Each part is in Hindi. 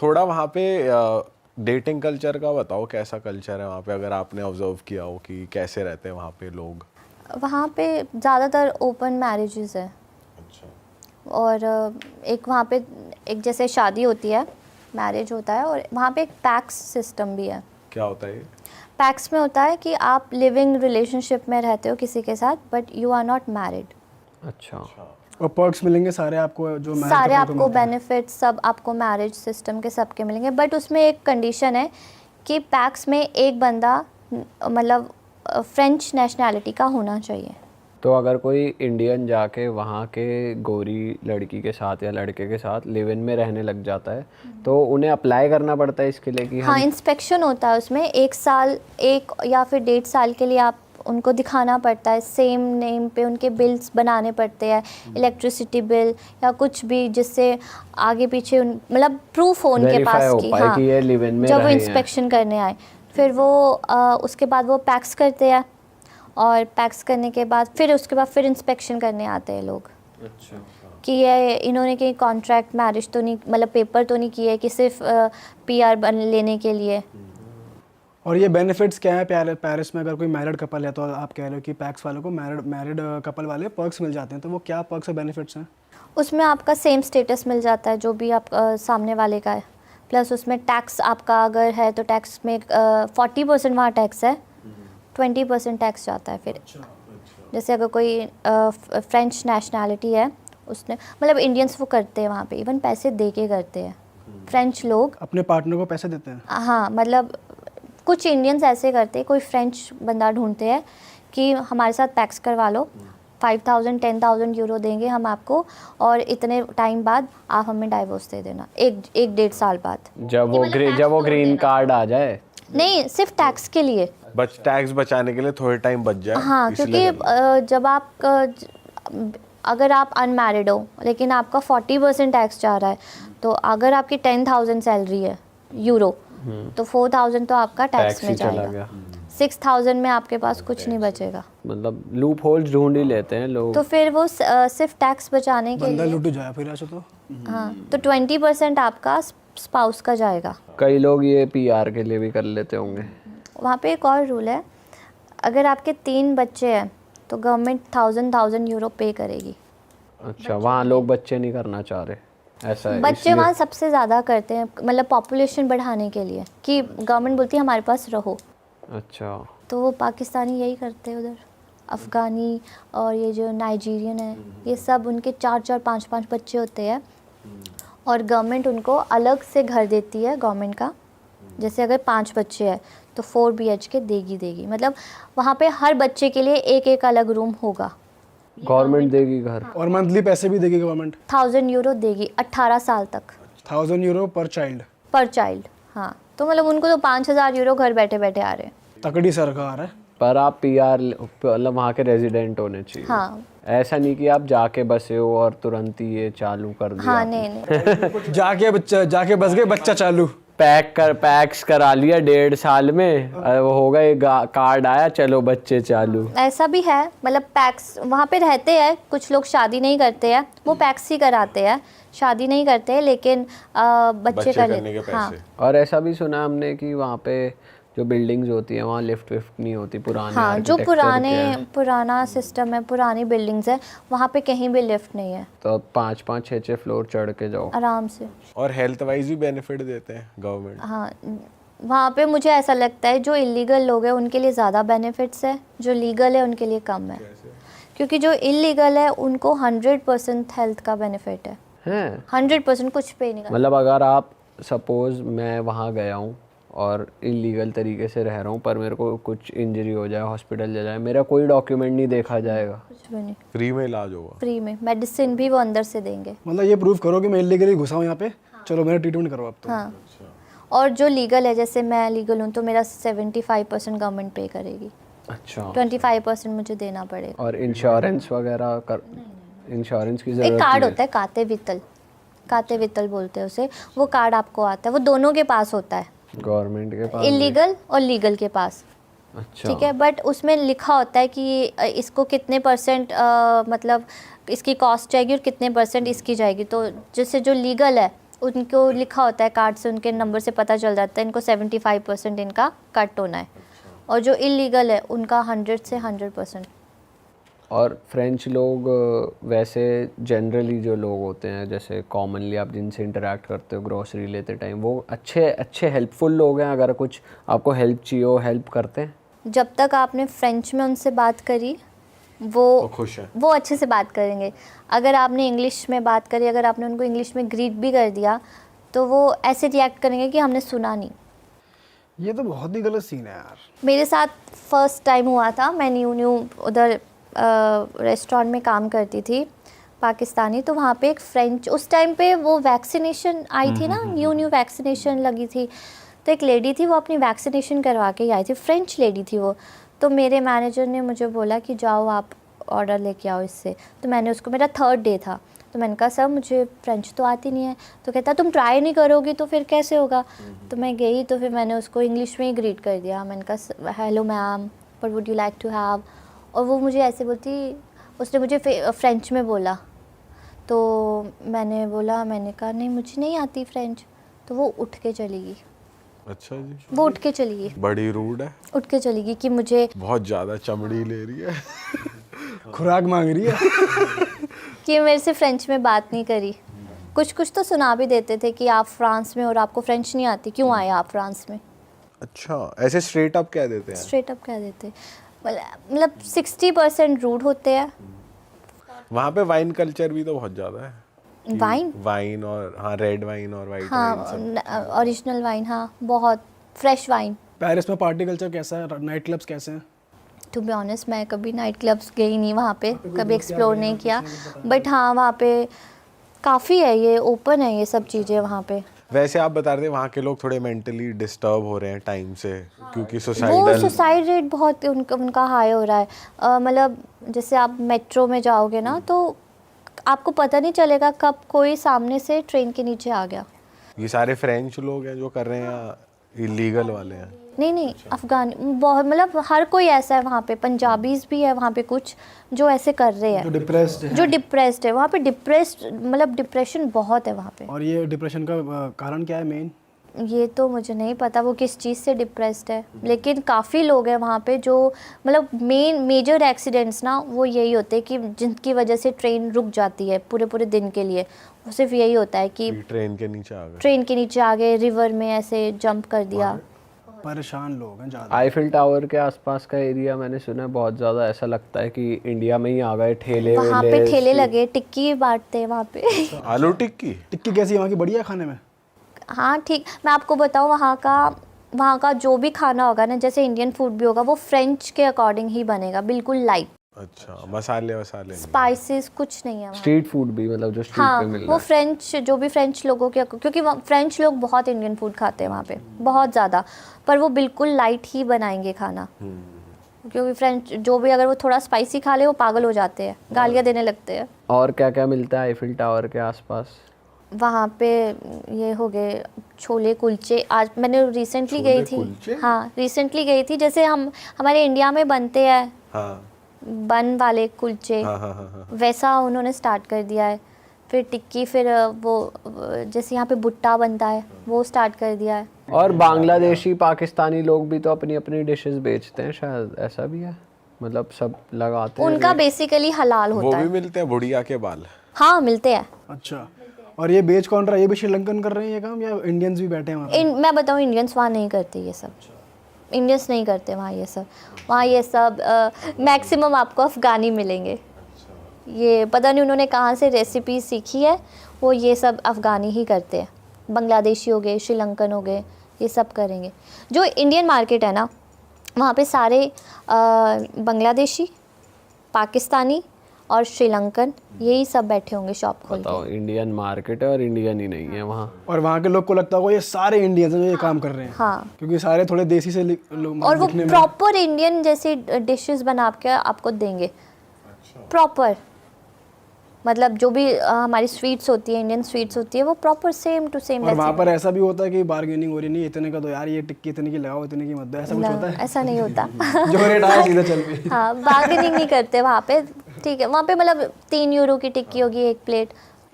थोड़ा वहाँ पे डेटिंग कल्चर का बताओ, कैसा कल्चर है वहाँ पे, अगर आपने ऑब्जर्व किया हो कि कैसे रहते हैं वहाँ पे लोग। वहाँ पे ज़्यादातर ओपन मैरिजेस है। अच्छा। और एक वहाँ पे एक जैसे शादी होती है, मैरिज होता है, और वहाँ पे एक पैक्स सिस्टम भी है। क्या होता है ये? पैक्स में होता है कि आप लिविंग रिलेशनशिप में रहते हो किसी के साथ, but you are not married. अच्छा। और पर्क्स मिलेंगे सारे आपको जो मैरिज सारे कपल को आपको मिलते हैं। बेनिफिट्स सब आपको मैरिज सिस्टम के सबके मिलेंगे, बट उसमें एक कंडीशन है कि पैक्स में एक बंदा मतलब फ्रेंच नेशनैलिटी का होना चाहिए। तो अगर कोई इंडियन जाके वहाँ के गोरी लड़की के साथ या लड़के के साथ लिव इन में रहने लग जाता है तो उन्हें अप्लाई करना पड़ता है इसके लिए कि हाँ, इंस्पेक्शन होता है उसमें, 1 साल, 1 या फिर 1.5 साल के लिए आप उनको दिखाना पड़ता है, सेम नेम पे उनके बिल्स बनाने पड़ते हैं, इलेक्ट्रिसिटी बिल या कुछ भी, जिससे आगे पीछे मतलब प्रूफ हो उनके वेरीफाई पास हो कि पाए हाँ, कि ये लिव इन में जब वो रहे हैं। इंस्पेक्शन करने आए फिर वो उसके बाद वो पैक्स करते हैं, और पैक्स करने के बाद फिर इंस्पेक्शन करने आते हैं लोग। अच्छा। कि ये इन्होंने कहीं कॉन्ट्रैक्ट मैरिज तो नहीं, मतलब पेपर तो नहीं किए है कि सिर्फ पीआर लेने के लिए। और ये बेनिफिट्स क्या है पेरिस में? अगर कोई मैरिड कपल है तो आप कह रहे हो कि पैक्स वालों को मैरिड कपल वाले पर्क्स मिल जाते हैं, तो वो क्या पर्क्स और बेनिफिट्स हैं? उसमें आपका सेम स्टेटस मिल जाता है जो भी आप सामने वाले का है, प्लस उसमें टैक्स आपका अगर है तो टैक्स में 40% वहाँ टैक्स है, 20% टैक्स जाता है फिर। जैसे अगर कोई फ्रेंच नेशनैलिटी है, उसने मतलब इंडियंस वो करते हैं वहाँ पे, इवन पैसे दे के करते हैं फ्रेंच लोग। अपने पार्टनर को पैसे देते हैं? हाँ, मतलब कुछ इंडियंस ऐसे करते हैं, कोई फ्रेंच बंदा ढूंढते हैं कि हमारे साथ पैक्स करवा लो, 5,000 10,000 यूरो देंगे हम आपको, और इतने टाइम बाद आप हमें डाइवोर्स दे देना, एक 1.5 साल बाद। जब वो ग्रीन कार्ड आ जाए। नहीं, सिर्फ टैक्स के लिए। टैक्स बचाने के लिए थोड़े टाइम बच जाए। हाँ, क्योंकि जब आप अगर आप अनमैरिड हो लेकिन आपका 40% टैक्स जा रहा है, तो अगर आपकी 10,000 सैलरी है यूरो, तो 4,000 तो आपका टैक्स में जाएगा, 6,000 में आपके पास कुछ नहीं बचेगा। मतलब लूप होल्स ढूंढ ही लेते हैं लोग। तो फिर वो सिर्फ टैक्स बचाने के बंदा लिए, लूट जाए फिर ऐसे तो। हाँ, तो 20% आपका स्पाउस का जाएगा। कई लोग ये पीआर के लिए भी कर लेते होंगे। वहाँ पे एक और रूल है, अगर आपके 3 बच्चे हैं तो गवर्नमेंट 1,000 यूरो पे करेगी। अच्छा, वहाँ लोग बच्चे नहीं करना चाह रहे, ऐसा है? बच्चे वहाँ सबसे ज़्यादा करते हैं, मतलब पॉपुलेशन बढ़ाने के लिए, कि गवर्नमेंट बोलती है हमारे पास रहो। अच्छा। तो वो पाकिस्तानी यही करते हैं उधर, अफ़गानी और ये जो नाइजीरियन है, ये सब उनके 4-4 5-5 बच्चे होते हैं, और गवर्नमेंट उनको अलग से घर देती है गवर्नमेंट का। जैसे अगर 5 बच्चे हैं तो 4 BHK देगी, मतलब वहाँ पे हर बच्चे के लिए एक अलग रूम होगा। गवर्नमेंट देगी घर? और मंथली पैसे भी देगी गवर्नमेंट? 1,000 यूरो देगी 18 साल तक। 1,000 यूरो पर चाइल्ड? हाँ, तो मतलब उनको तो 5,000 यूरो घर बैठे बैठे आ रहे हैं। तकड़ी सरकार है। पर आप पीआर मतलब वहाँ के रेजिडेंट होने चाहिए। हाँ, ऐसा नहीं कि आप जाके बसे हो और तुरंत ही ये चालू कर दिया। हाँ, नहीं जाके बस गए, बच्चा चालू। पैक्स करा लिया 1.5 साल में, वो हो गए, कार्ड आया, चलो बच्चे चालू। ऐसा भी है, मतलब पैक्स वहाँ पे रहते हैं, कुछ लोग शादी नहीं करते हैं, वो पैक्स ही कराते हैं, शादी नहीं करते हैं, लेकिन बच्चे कर लेते हैं। हाँ, और ऐसा भी सुना हमने कि वहाँ पे जो बिल्डिंग्स होती हैं वहाँ लिफ्ट नहीं होती, पुराने हाँ, जो आर्किटेक्चर पुराना सिस्टम है, पुरानी बिल्डिंग्स है, वहाँ पे कहीं भी लिफ्ट नहीं है। तो 5-5 6-6 फ्लोर चढ़ के जाओ आराम से। और हेल्थ वाइज भी बेनिफिट देते हैं गवर्नमेंट। हाँ, वहाँ पे मुझे ऐसा लगता है जो इलीगल लोग हैं उनके लिए ज़्यादा बेनिफिट्स है, जो लीगल है उनके लिए कम है। क्योंकि जो इलीगल है उनको 100% हेल्थ का बेनिफिट है। 100% कुछ पे नहीं करना। मतलब अगर आप सपोज मैं वहाँ गया हूँ और इलीगल तरीके से रह रहा हूँ, पर मेरे को कुछ इंजरी हो जाए, हॉस्पिटल जा जाए, मेरा कोई डॉक्यूमेंट नहीं देखा जाएगा, कुछ भी नहीं, फ्री में इलाज होगा। फ्री में मेडिसिन भी वो अंदर से देंगे। मतलब ये प्रूव करो कि मैं इलीगली घुसा हूँ यहाँ पे, चलो मेरा ट्रीटमेंट करो आप तो। हाँ, और जो लीगल है, जैसे मैं लीगल हूँ तो मेरा 75% गवर्नमेंट पे करेगी। अच्छा। 25% मुझे देना पड़ेगा। और इंश्योरेंस वगैरह इंश्योरेंस की जरूरत एक कार्ड होता है, काते वित्तल बोलते हैं उसे, वो कार्ड आपको आता है, वो दोनों के पास होता है, गवर्नमेंट के पास, इलीगल और लीगल के पास। अच्छा। ठीक है, बट उसमें लिखा होता है कि इसको कितने % मतलब इसकी कॉस्ट जाएगी और कितने % इसकी जाएगी। तो जैसे जो लीगल है उनको लिखा होता है कार्ड से, उनके नंबर से पता चल जाता है इनको 75% इनका कट होना है, और जो इलीगल है उनका 100 से 100%। और फ्रेंच लोग वैसे जनरली जो लोग होते हैं, जैसे कॉमनली आप जिनसे इंटरेक्ट करते हो ग्रोसरी लेते टाइम, वो अच्छे हेल्पफुल लोग हैं? अगर कुछ आपको हेल्प चाहिए हो हेल्प करते हैं? जब तक आपने फ्रेंच में उनसे बात करी वो खुश है। वो अच्छे से बात करेंगे। अगर आपने इंग्लिश में बात करी, अगर आपने उनको इंग्लिश में ग्रीट भी कर दिया, तो वो ऐसे रिएक्ट करेंगे कि हमने सुना नहीं। ये तो बहुत ही गलत सीन है यार। मेरे साथ फर्स्ट टाइम हुआ था, मैं न्यू उधर रेस्टोरेंट में काम करती थी पाकिस्तानी, तो वहाँ पे एक फ्रेंच, उस टाइम पे वो वैक्सीनेशन आई थी ना, न्यू वैक्सीनेशन लगी थी, तो एक लेडी थी वो अपनी वैक्सीनेशन करवा के ही आई थी, फ्रेंच लेडी थी वो। तो मेरे मैनेजर ने मुझे बोला कि जाओ आप ऑर्डर लेके आओ इससे, तो मैंने उसको, मेरा 3rd डे था, तो मैंने कहा सर मुझे फ्रेंच तो आती नहीं है, तो कहता तुम ट्राई नहीं करोगी तो फिर कैसे होगा। तो मैं गई, तो फिर मैंने उसको इंग्लिश में ही ग्रीट कर दिया, मैंने कहा hello ma'am, what would you like to have, और वो मुझे ऐसे बोलती, उसने मुझे फ्रेंच में बोला, तो मैंने बोला, मैंने कहा नहीं मुझे नहीं आती फ्रेंच, तो वो उठ के चली गई। अच्छा जी, वो उठ के चली गई, बड़ी रूड है, उठ के चली गई कि मुझे, बहुत ज़्यादा चमड़ी ले रही है। खुराक मांग रही है। कि मेरे से फ्रेंच में बात नहीं करी। कुछ तो सुना भी देते थे कि आप फ्रांस में और आपको फ्रेंच नहीं आती, क्यों आए आप फ्रांस में। अच्छा, ऐसे स्ट्रेट अप कह देते हैं? स्ट्रेट अप कह देते, मतलब 60% रूड होते हैं। वहाँ पे वाइन कल्चर भी तो बहुत ज़्यादा है। वाइन और हाँ, रेड वाइन और वाइट वाइन सब। हाँ, ओरिजिनल वाइन, हाँ बहुत फ्रेश वाइन। पेरिस में पार्टी कल्चर कैसा है, नाइट क्लब्स कैसे हैं? टू बी ऑनेस्ट मैं कभी नाइट क्लब्स गई नहीं वहाँ पे, कभी एक्सप्लोर नहीं किया, बट हाँ वहाँ पे काफ़ी है, ये ओपन है ये सब चीज़ें वहाँ पे। वैसे आप बता रहे थे वहाँ के लोग थोड़े मेंटली डिस्टर्ब हो रहे हैं टाइम से, क्योंकि वो सुसाइडल सुसाइड रेट बहुत उनका हाई हो रहा है। मतलब जैसे आप मेट्रो में जाओगे ना, तो आपको पता नहीं चलेगा कब कोई सामने से ट्रेन के नीचे आ गया। ये सारे फ्रेंच लोग हैं जो कर रहे हैं या इलीगल वाले हैं? नहीं, अफगान बहुत, मतलब हर कोई ऐसा है वहाँ पे, पंजाबीज भी है वहाँ पे कुछ जो ऐसे कर रहे हैं, जो डिप्रेस्ड है वहाँ पे, मतलब डिप्रेशन बहुत है वहाँ पे। और ये डिप्रेशन का कारण क्या है मेन? ये तो मुझे नहीं पता वो किस चीज़ से डिप्रेस्ड है, लेकिन काफ़ी लोग हैं वहाँ पे जो, मतलब मेजर एक्सीडेंट्स ना वो यही होते हैं कि जिनकी वजह से ट्रेन रुक जाती है पूरे दिन के लिए, वो सिर्फ यही होता है कि ट्रेन के नीचे आ गए, रिवर में ऐसे जंप कर दिया। परेशान लोग हैं ज़्यादा। आईफिल टावर के आसपास का एरिया मैंने सुना है बहुत ज़्यादा, ऐसा लगता है कि इंडिया में ही आ गए ठेले वहाँ पे ठेले लगे, टिक्की बांटते हैं वहाँ पे। आलू टिक्की कैसी है वहाँ की, बढ़िया है खाने में? हाँ ठीक, मैं आपको बताऊँ वहाँ का जो भी खाना होगा ना, जैसे इंडियन फूड भी होगा, वो फ्रेंच के अकॉर्डिंग ही बनेगा, बिल्कुल लाइट। अच्छा, मसाले स्पाइसेस कुछ नहीं है वहाँ। स्ट्रीट फूड भी, मतलब जो स्ट्रीट हाँ, पे मिल रहा वो है। फ्रेंच, जो भी फ्रेंच लोगों के, क्योंकि फ्रेंच लोग बहुत इंडियन फूड खाते हैं वहाँ पे, बहुत ज़्यादा, पर वो बिल्कुल लाइट ही बनाएंगे खाना, क्योंकि फ्रेंच जो भी अगर वो थोड़ा स्पाइसी खा ले वो पागल हो जाते हैं, गालियाँ देने लगते हैं। और क्या क्या मिलता है आईफिल टावर के आसपास? वहाँ पे ये हो गए छोले कुलचे, आज मैंने रिसेंटली गई थी, हाँ रिसेंटली गई थी, जैसे हमारे इंडिया में बनते हैं बन वाले कुलचे, वैसा उन्होंने स्टार्ट कर दिया है। फिर टिक्की, फिर वो जैसे यहाँ पे भुट्टा बनता है वो स्टार्ट कर दिया है। और बांग्लादेशी पाकिस्तानी लोग भी तो अपनी अपनी डिशेस बेचते हैं शायद, ऐसा भी है? मतलब सब लगाते हैं? उनका बेसिकली हलाल वो होता भी है। मिलते हैं बुढ़िया के बाल? हाँ मिलते हैं। अच्छा, और ये बेच कौन रहा है? ये भी श्रीलंकन कर रहे हैं ये काम, या इंडियंस भी बैठे हैं वहाँ पे? मैं बताऊँ, इंडियंस वहाँ नहीं करते ये सब, इंडियंस नहीं करते वहाँ ये सब। वहाँ ये सब मैक्सिमम आपको अफ़गानी मिलेंगे। ये पता नहीं उन्होंने कहाँ से रेसिपी सीखी है, वो ये सब अफ़गानी ही करते हैं। बांग्लादेशी हो गए, श्रीलंकन हो गए, ये सब करेंगे। जो इंडियन मार्केट है ना, वहाँ पे सारे बांग्लादेशी, पाकिस्तानी और श्रीलंकन यही सब बैठे होंगे शॉप खोल के। बताओ, इंडियन मार्केट है और इंडियन ही नहीं है वहाँ। और वहाँ के लोग को लगता होगा ये सारे इंडियंस हैं जो ये काम कर रहे हैं। हाँ, क्योंकि सारे थोड़े देसी से लोग, और वो प्रॉपर इंडियन जैसी डिशेस बना के आपको देंगे, प्रॉपर। मतलब जो भी हमारी स्वीट्स होती है, इंडियन स्वीट्स होती है, वो प्रॉपर सेम टू सेम। और वहाँ पर ऐसा भी होता है कि बार्गेनिंग हो रही नहीं, इतने का दो यार, ये टिक्की इतने की लगाओ, इतने की मत दो, ऐसा कुछ होता है? ऐसा नहीं होता। जो रेट आया सीधा चल गई। हाँ, बार्गेनिंग नहीं करते वहाँ पे, ठीक है। वहाँ पे मतलब 3 यूरो की टिक्की होगी एक प्लेट।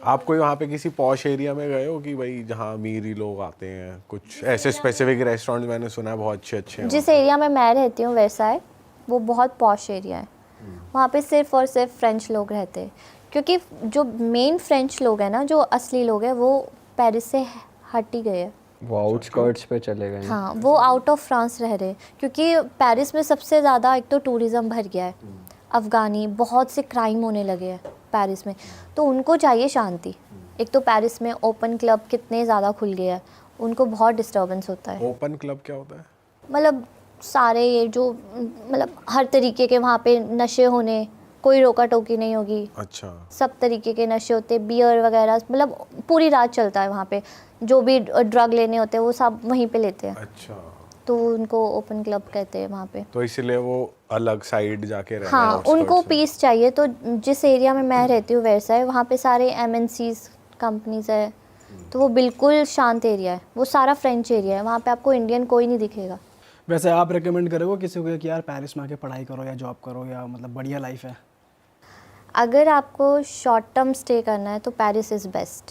आप कोई वहाँ पे किसी पॉश एरिया में गए हो कि भाई जहाँ अमीर ही लोग आते हैं, कुछ ऐसे स्पेसिफिक रेस्टोरेंट मैंने सुना है बहुत अच्छे अच्छे हैं जिस एरिया में मैं रहती हूँ वर्साई, वो बहुत पॉश एरिया है। वहाँ पे सिर्फ और सिर्फ फ्रेंच लोग रहते हैं, क्योंकि जो मेन फ्रेंच लोग हैं ना, जो असली लोग हैं, वो पेरिस से हट ही गए हैं। वो आउटस्कर्ट्स पे चले गए हैं। हाँ, वो आउट ऑफ फ्रांस रह रहे हैं, क्योंकि पेरिस में सबसे ज़्यादा एक तो टूरिज़्म भर गया है, अफ़गानी, बहुत से क्राइम होने लगे हैं पेरिस में, तो उनको चाहिए शांति। एक तो पेरिस में ओपन क्लब कितने ज़्यादा खुल गए हैं, उनको बहुत डिस्टर्बेंस होता है। ओपन क्लब क्या होता है? मतलब सारे ये जो मतलब हर तरीके के वहाँ पे नशे होने, कोई रोका टोकी नहीं होगी, अच्छा, सब तरीके के नशे होते, बियर वगैरह, मतलब पूरी रात चलता है वहाँ पे। जो भी ड्रग लेने होते हैं वो सब वहीं पे लेते हैं, अच्छा, तो उनको ओपन क्लब कहते हैं वहाँ पे। तो इसलिए वो अलग साइड जाके रहना हाँ, outskirts उनको में। पीस चाहिए। तो जिस एरिया में मैं रहती हूँ वैसा है, वहाँ पे सारे MNCs कंपनीज है, तो वो बिल्कुल शांत एरिया है, वो सारा फ्रेंच एरिया है, वहाँ पे आपको इंडियन कोई नहीं दिखेगा। वैसे आप रेकमेंड करोगे किसी को कि यार पेरिस में आके पढ़ाई करो या जॉब करो, या मतलब बढ़िया लाइफ है? अगर आपको शॉर्ट टर्म स्टे करना है तो पेरिस इज़ बेस्ट।